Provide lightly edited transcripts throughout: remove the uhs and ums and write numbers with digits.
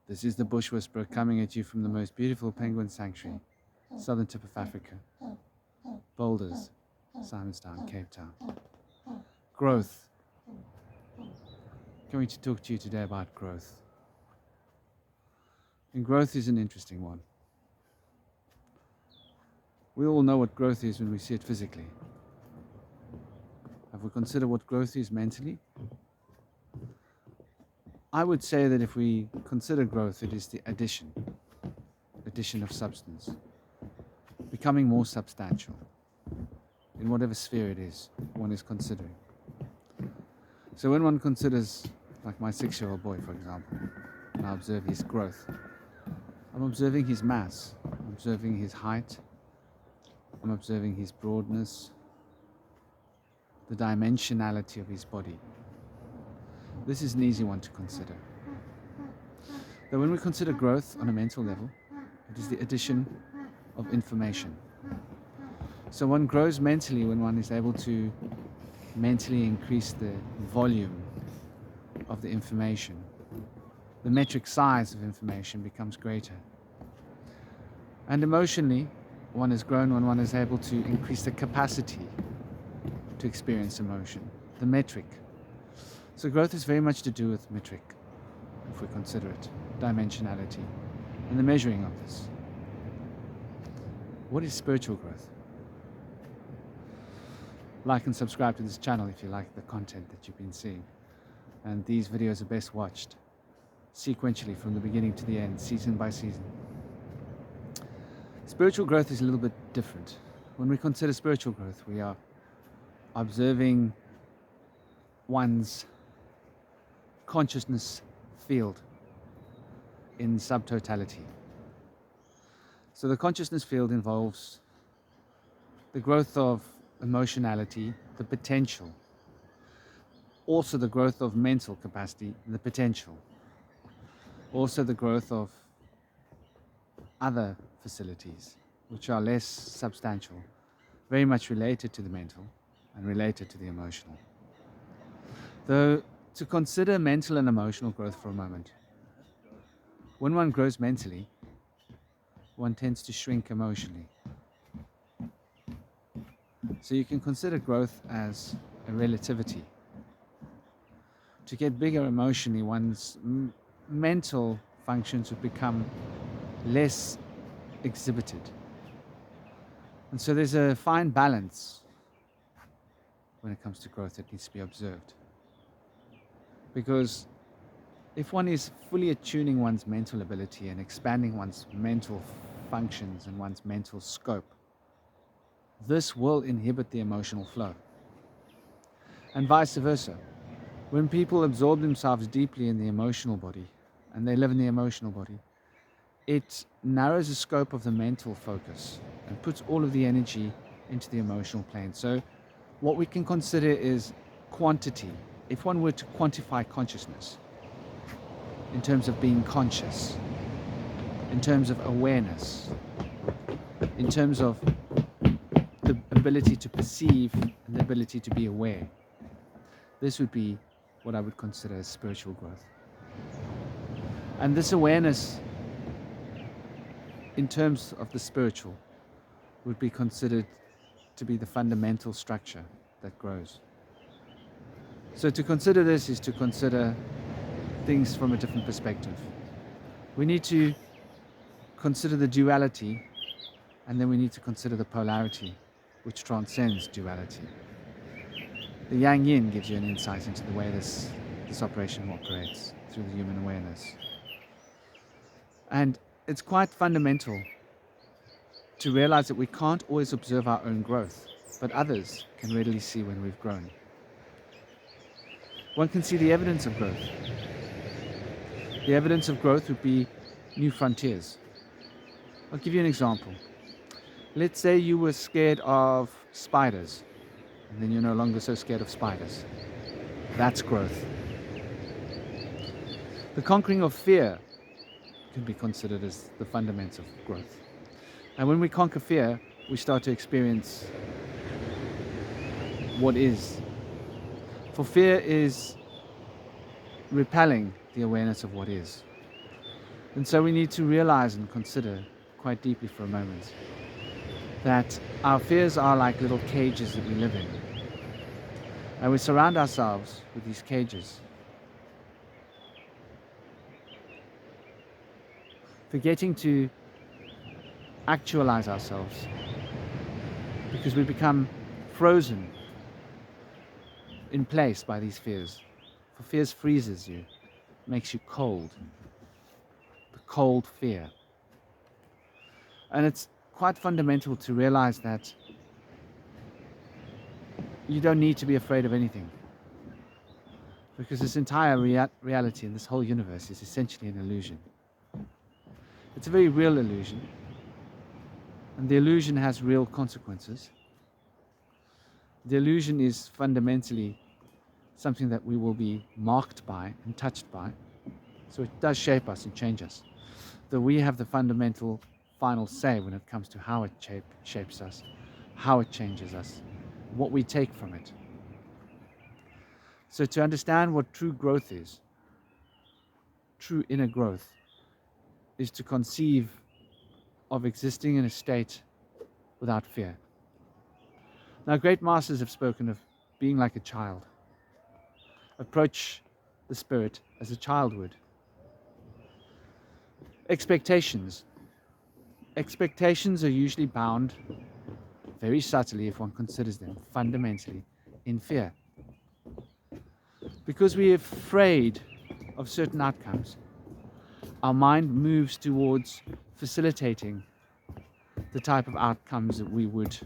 This is the Bush Whisperer coming at you from the most beautiful penguin sanctuary, southern tip of Africa, Boulders, Simonstown, Cape Town. Growth. Coming to talk to you today about growth. And growth is an interesting one. We all know what growth is when we see it physically. Have we considered what growth is mentally? I would say that if we consider growth, it is the addition of substance, becoming more substantial in whatever sphere it is one is considering. So when one considers, like my 6-year-old boy, for example, and I observe his growth, I'm observing his mass, I'm observing his height, I'm observing his broadness, the dimensionality of his body. This is an easy one to consider. But when we consider growth on a mental level, it is the addition of information. So one grows mentally when one is able to mentally increase the volume of the information. The metric size of information becomes greater. And emotionally, one is grown when one is able to increase the capacity to experience emotion, the metric. So growth is very much to do with metric, if we consider it, dimensionality, and the measuring of this. What is spiritual growth? Like and subscribe to this channel if you like the content that you've been seeing. And these videos are best watched sequentially from the beginning to the end, season by season. Spiritual growth is a little bit different. When we consider spiritual growth, we are observing one's consciousness field in subtotality. So the consciousness field involves the growth of emotionality, the potential, also the growth of mental capacity, the potential, also the growth of other facilities which are less substantial, very much related to the mental and related to the emotional. Though, to consider mental and emotional growth for a moment, when one grows mentally, one tends to shrink emotionally. So you can consider growth as a relativity. To get bigger emotionally, one's mental functions would become less exhibited. And so there's a fine balance when it comes to growth that needs to be observed. Because if one is fully attuning one's mental ability and expanding one's mental functions and one's mental scope, this will inhibit the emotional flow. And vice versa. When people absorb themselves deeply in the emotional body and they live in the emotional body, it narrows the scope of the mental focus and puts all of the energy into the emotional plane. So what we can consider is quantity. If one were to quantify consciousness in terms of being conscious, in terms of awareness, in terms of the ability to perceive and the ability to be aware, this would be what I would consider as spiritual growth. And this awareness, in terms of the spiritual, would be considered to be the fundamental structure that grows. So to consider this is to consider things from a different perspective. We need to consider the duality, and then we need to consider the polarity, which transcends duality. The yang-yin gives you an insight into the way this operation operates through the human awareness. And it's quite fundamental to realize that we can't always observe our own growth, but others can readily see when we've grown. One can see the evidence of growth. The evidence of growth would be new frontiers. I'll give you an example. Let's say you were scared of spiders, and then you're no longer so scared of spiders. That's growth. The conquering of fear can be considered as the fundament of growth. And when we conquer fear, we start to experience what is. For fear is repelling the awareness of what is. And so we need to realize and consider quite deeply for a moment that our fears are like little cages that we live in. And we surround ourselves with these cages, forgetting to actualize ourselves because we become frozen in place by these fears. For fears freezes you, makes you cold. The cold fear. And it's quite fundamental to realize that you don't need to be afraid of anything, because this entire reality and this whole universe is essentially an illusion. It's a very real illusion, and the illusion has real consequences. The illusion is fundamentally something that we will be marked by and touched by, so it does shape us and change us, though we have the fundamental final say when it comes to how it shapes us, how it changes us, what we take from it. So to understand what true growth is, true inner growth, is to conceive of existing in a state without fear. Now, great masters have spoken of being like a child. Approach the spirit as a child would. Expectations. Expectations are usually bound, very subtly if one considers them, fundamentally in fear. Because we are afraid of certain outcomes, our mind moves towards facilitating the type of outcomes that we would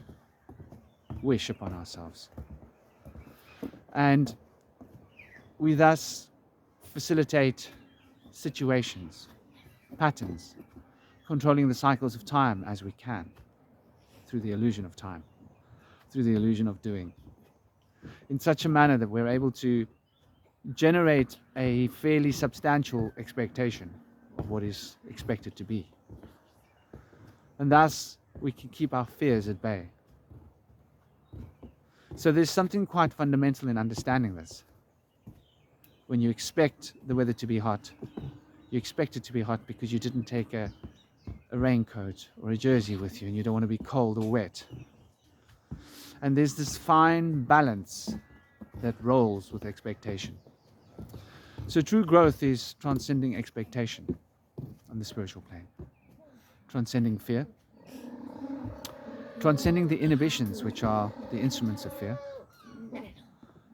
wish upon ourselves. And we thus facilitate situations, patterns, controlling the cycles of time as we can, through the illusion of time, through the illusion of doing, in such a manner that we're able to generate a fairly substantial expectation of what is expected to be. And thus, we can keep our fears at bay. So there's something quite fundamental in understanding this. When you expect the weather to be hot, you expect it to be hot because you didn't take a raincoat or a jersey with you, and you don't want to be cold or wet. And there's this fine balance that rolls with expectation. So true growth is transcending expectation on the spiritual plane, transcending fear, transcending the inhibitions which are the instruments of fear,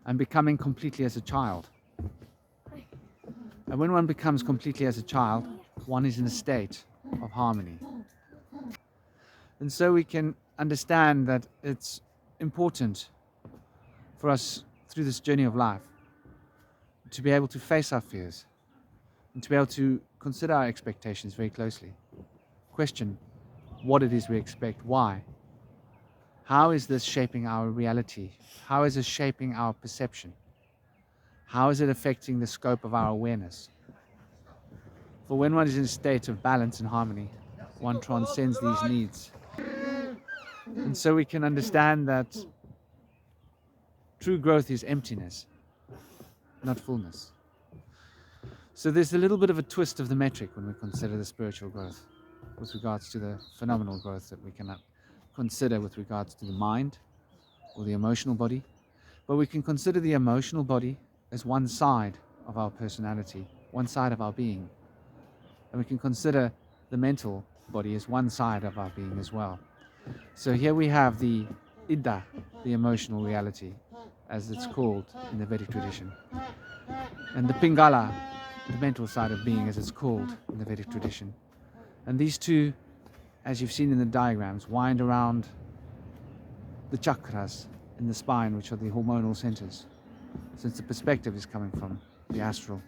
and becoming completely as a child. And when one becomes completely as a child, one is in a state of harmony. And so we can understand that it's important for us through this journey of life to be able to face our fears and to be able to consider our expectations very closely. Question what it is we expect, why? How is this shaping our reality? How is it shaping our perception? How is it affecting the scope of our awareness? For when one is in a state of balance and harmony, one transcends these needs. And so we can understand that true growth is emptiness, not fullness. So there's a little bit of a twist of the metric when we consider the spiritual growth with regards to the phenomenal growth that we cannot consider with regards to the mind or the emotional body. But we can consider the emotional body as one side of our personality, one side of our being. And we can consider the mental body as one side of our being as well. So here we have the Ida, the emotional reality, as it's called in the Vedic tradition, and the Pingala, the mental side of being, as it's called in the Vedic tradition. And these two, as you've seen in the diagrams, wind around the chakras in the spine, which are the hormonal centers, since the perspective is coming from the astral.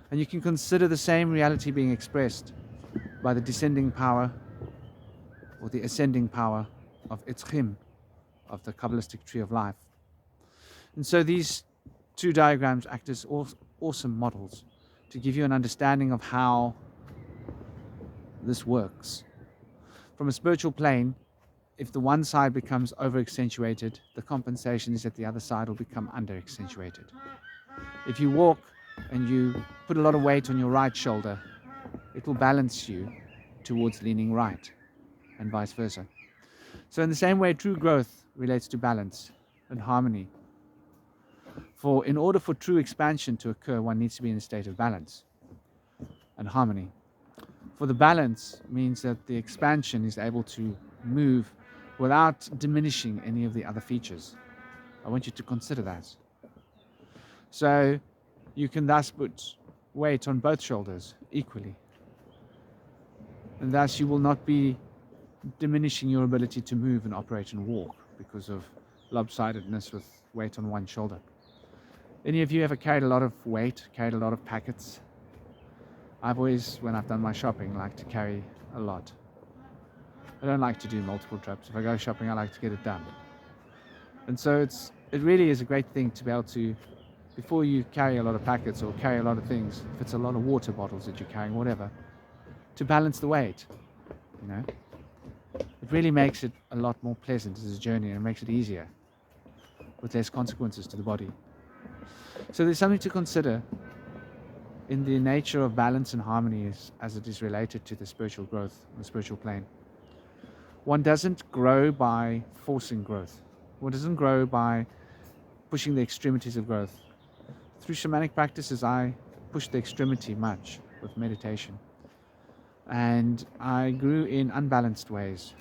And you can consider the same reality being expressed by the descending power or the ascending power of Etzchim, of the Kabbalistic tree of life. And so these two diagrams act as awesome models to give you an understanding of how this works. From a spiritual plane, if the one side becomes over-accentuated, the compensation is that the other side will become under-accentuated. If you walk and you put a lot of weight on your right shoulder, it will balance you towards leaning right, and vice versa. So in the same way, true growth relates to balance and harmony. For in order for true expansion to occur, one needs to be in a state of balance and harmony. For the balance means that the expansion is able to move without diminishing any of the other features. I want you to consider that. So you can thus put weight on both shoulders equally. And thus you will not be diminishing your ability to move and operate and walk because of lopsidedness with weight on one shoulder. Any of you ever carried a lot of weight, carried a lot of packets? I've always, when I've done my shopping, liked to carry a lot. I don't like to do multiple trips. If I go shopping, I like to get it done. And so it really is a great thing to be able to, before you carry a lot of packets or carry a lot of things, if it's a lot of water bottles that you're carrying, whatever, to balance the weight, you know. It really makes it a lot more pleasant as a journey, and it makes it easier with less consequences to the body. So there's something to consider in the nature of balance and harmony as it is related to the spiritual growth, the spiritual plane. One doesn't grow by forcing growth. One doesn't grow by pushing the extremities of growth. Through shamanic practices, I pushed the extremity much with meditation. And I grew in unbalanced ways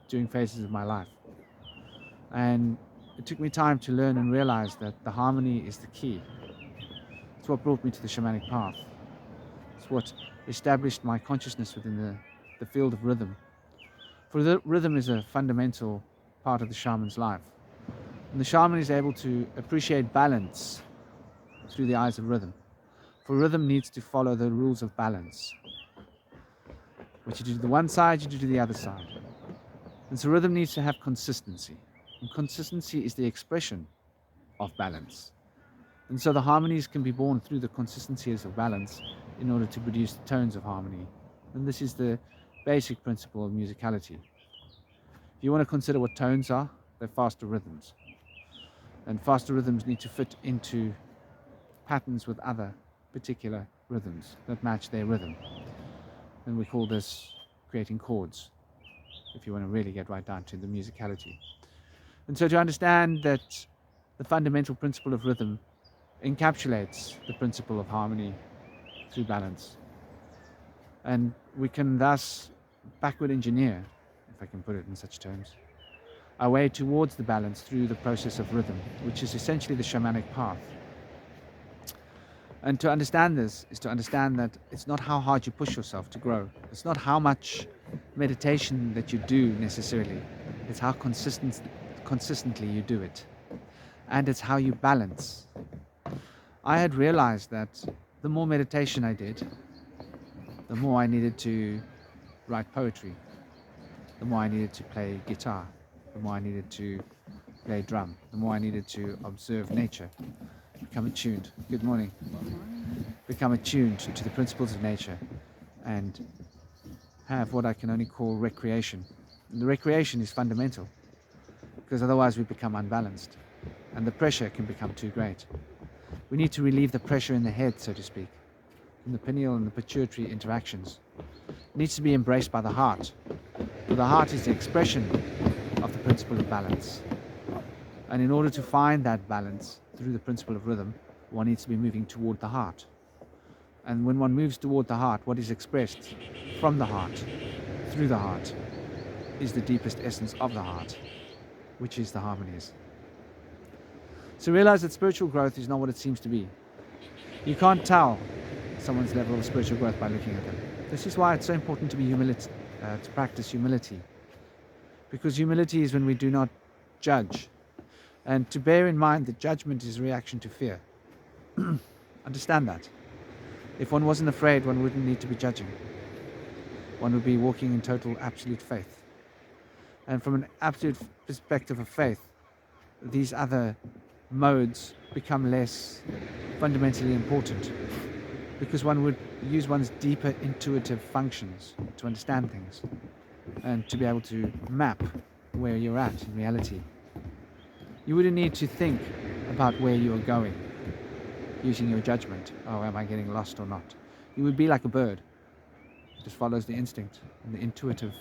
during phases of my life. And it took me time to learn and realize that the harmony is the key. It's what brought me to the shamanic path. It's what established my consciousness within the field of rhythm. For the rhythm is a fundamental part of the shaman's life. And the shaman is able to appreciate balance through the eyes of rhythm. For rhythm needs to follow the rules of balance. What you do to the one side, you do to the other side. And so rhythm needs to have consistency. And consistency is the expression of balance. And so the harmonies can be born through the consistencies of balance in order to produce the tones of harmony. And this is the basic principle of musicality. If you want to consider what tones are, they're faster rhythms. And faster rhythms need to fit into patterns with other particular rhythms that match their rhythm. And we call this creating chords, if you want to really get right down to the musicality. And so to understand that the fundamental principle of rhythm encapsulates the principle of harmony through balance. And we can thus backward engineer, if I can put it in such terms, our way towards the balance through the process of rhythm, which is essentially the shamanic path. And to understand this is to understand that it's not how hard you push yourself to grow. It's not how much meditation that you do necessarily. It's how consistently you do it. And it's how you balance. I had realized that the more meditation I did, the more I needed to write poetry, the more I needed to play guitar, the more I needed to play drum, the more I needed to observe nature, become attuned. Good morning. Become attuned to the principles of nature and have what I can only call recreation. And the recreation is fundamental because otherwise we become unbalanced and the pressure can become too great. We need to relieve the pressure in the head, so to speak, in the pineal and the pituitary interactions. It needs to be embraced by the heart. For the heart is the expression of the principle of balance. And in order to find that balance through the principle of rhythm, one needs to be moving toward the heart. And when one moves toward the heart, what is expressed from the heart, through the heart, is the deepest essence of the heart, which is the harmonies. So realize that spiritual growth is not what it seems to be. You can't tell someone's level of spiritual growth by looking at them. This is why it's so important to be to practice humility. Because humility is when we do not judge. And to bear in mind that judgment is a reaction to fear. Understand that. If one wasn't afraid, one wouldn't need to be judging. One would be walking in total absolute faith. And from an absolute perspective of faith, these other modes become less fundamentally important because one would use one's deeper intuitive functions to understand things and to be able to map where you're at in reality. You wouldn't need to think about where you are going using your judgment. Oh, am I getting lost or not? You would be like a bird. just follows the instinct and the intuitive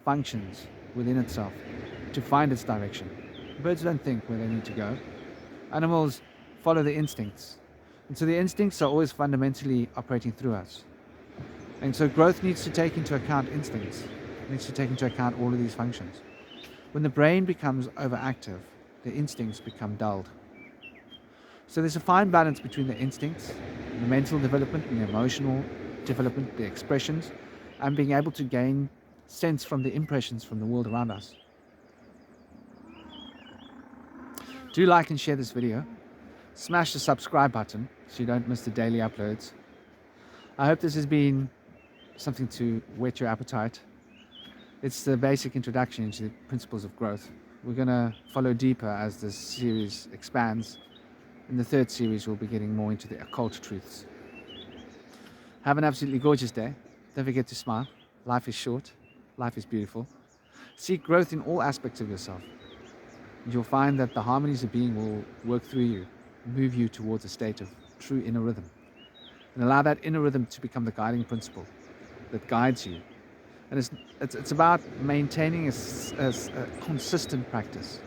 functions within itself to find its direction. Birds don't think where they need to go. Animals follow the instincts. And so the instincts are always fundamentally operating through us. And so growth needs to take into account instincts. It needs to take into account all of these functions. When the brain becomes overactive, the instincts become dulled. So there's a fine balance between the instincts, the mental development and the emotional development, the expressions, and being able to gain sense from the impressions from the world around us. Do like and share this video. Smash the subscribe button so you don't miss the daily uploads. I hope this has been something to whet your appetite. It's the basic introduction into the principles of growth. We're going to follow deeper as this series expands. In the third series, we'll be getting more into the occult truths. Have an absolutely gorgeous day. Don't forget to smile. Life is short. Life is beautiful. Seek growth in all aspects of yourself. And you'll find that the harmonies of being will work through you, move you towards a state of true inner rhythm. And allow that inner rhythm to become the guiding principle that guides you. And it's about maintaining a consistent practice.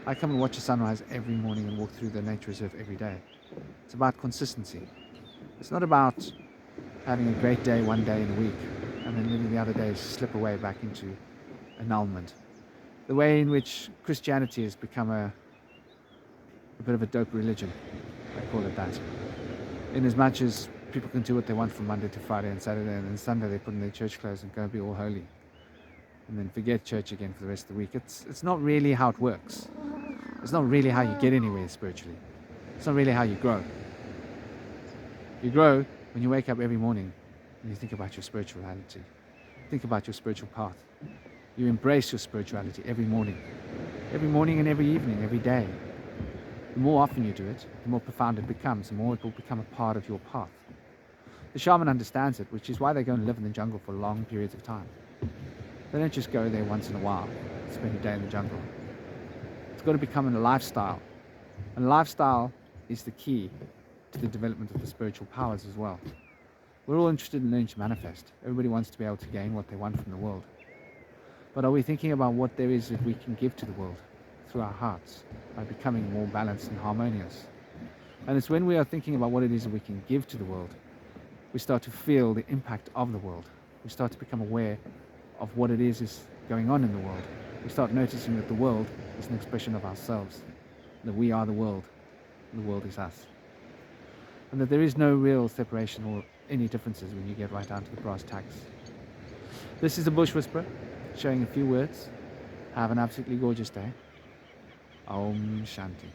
I come and watch the sunrise every morning and walk through the nature reserve every day. It's about consistency. It's not about having a great day one day in a week and then letting the other days slip away back into annulment. The way in which Christianity has become a bit of a dope religion, I call it that. In as much as people can do what they want from Monday to Friday and Saturday, and then Sunday they put in their church clothes and go be all holy. And then forget church again for the rest of the week. It's not really how it works. It's not really how you get anywhere spiritually. It's not really how you grow. You grow when you wake up every morning and you think about your spirituality. Think about your spiritual path. You embrace your spirituality every morning and every evening, every day. The more often you do it, the more profound it becomes, the more it will become a part of your path. The shaman understands it, which is why they go and live in the jungle for long periods of time. They don't just go there once in a while, spend a day in the jungle. It's got to become a lifestyle. And lifestyle is the key to the development of the spiritual powers as well. We're all interested in learning to manifest. Everybody wants to be able to gain what they want from the world. But are we thinking about what there is that we can give to the world through our hearts by becoming more balanced and harmonious? And it's when we are thinking about what it is that we can give to the world, we start to feel the impact of the world. We start to become aware of what it is going on in the world. We start noticing that the world is an expression of ourselves, that we are the world, and the world is us. And that there is no real separation or any differences when you get right down to the brass tacks. This is the Bush Whisperer, sharing a few words. Have an absolutely gorgeous day. Om Shanti.